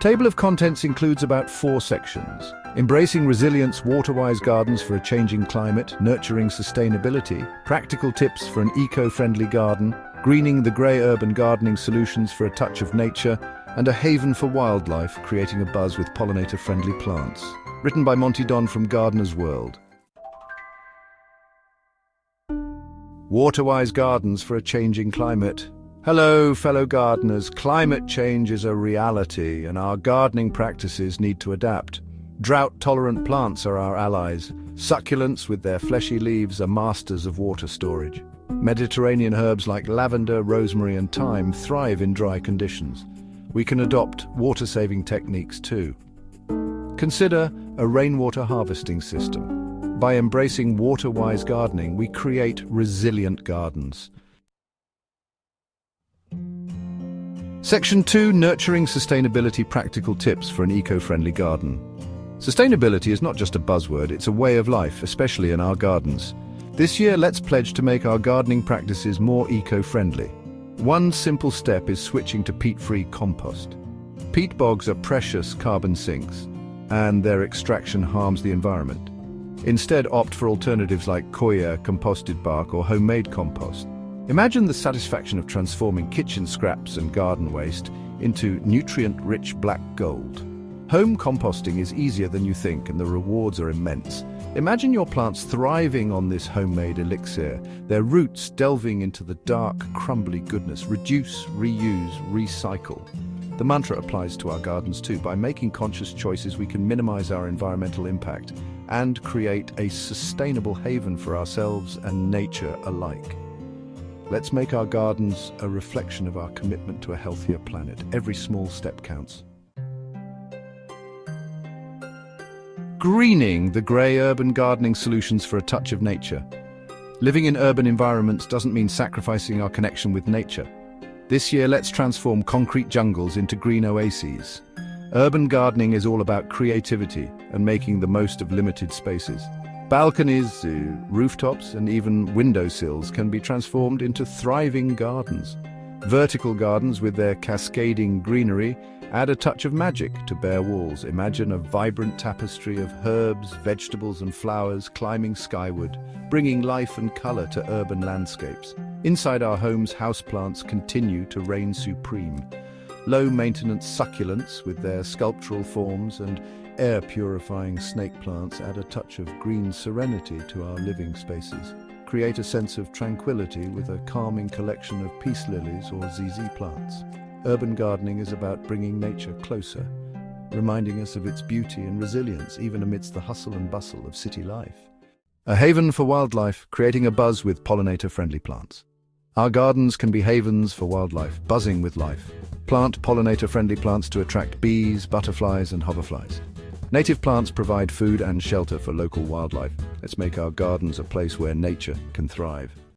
Table of contents includes about 4 sections. Embracing resilience, water-wise gardens for a changing climate, nurturing sustainability, practical tips for an eco-friendly garden, greening the grey urban gardening solutions for a touch of nature, and a haven for wildlife, creating a buzz with pollinator-friendly plants. Written by Monty Don from Gardener's World. Water-wise gardens for a changing climate. Hello, fellow gardeners. Climate change is a reality, and our gardening practices need to adapt. Drought-tolerant plants are our allies. Succulents, with their fleshy leaves, are masters of water storage. Mediterranean herbs like lavender, rosemary, and thyme thrive in dry conditions. We can adopt water-saving techniques too. Consider a rainwater harvesting system. By embracing water-wise gardening, we create resilient gardens. Section 2. Nurturing sustainability practical tips for an eco-friendly garden. Sustainability is not just a buzzword, it's a way of life, especially in our gardens. This year, let's pledge to make our gardening practices more eco-friendly. One simple step is switching to peat-free compost. Peat bogs are precious carbon sinks, and their extraction harms the environment. Instead, opt for alternatives like coir, composted bark, or homemade compost. Imagine the satisfaction of transforming kitchen scraps and garden waste into nutrient-rich black gold. Home composting is easier than you think, and the rewards are immense. Imagine your plants thriving on this homemade elixir, their roots delving into the dark, crumbly goodness. Reduce, reuse, recycle. The mantra applies to our gardens too. By making conscious choices, we can minimize our environmental impact and create a sustainable haven for ourselves and nature alike. Let's make our gardens a reflection of our commitment to a healthier planet. Every small step counts. Greening the grey urban gardening solutions for a touch of nature. Living in urban environments doesn't mean sacrificing our connection with nature. This year, let's transform concrete jungles into green oases. Urban gardening is all about creativity and making the most of limited spaces. Balconies, rooftops, and even windowsills can be transformed into thriving gardens. Vertical gardens with their cascading greenery add a touch of magic to bare walls. Imagine a vibrant tapestry of herbs, vegetables, and flowers climbing skyward, bringing life and color to urban landscapes. Inside our homes, houseplants continue to reign supreme. Low-maintenance succulents with their sculptural forms and air-purifying snake plants add a touch of green serenity to our living spaces. Create a sense of tranquility with a calming collection of peace lilies or ZZ plants. Urban gardening is about bringing nature closer, reminding us of its beauty and resilience even amidst the hustle and bustle of city life. A haven for wildlife, creating a buzz with pollinator-friendly plants. Our gardens can be havens for wildlife, buzzing with life. Plant pollinator-friendly plants to attract bees, butterflies, and hoverflies. Native plants provide food and shelter for local wildlife. Let's make our gardens a place where nature can thrive.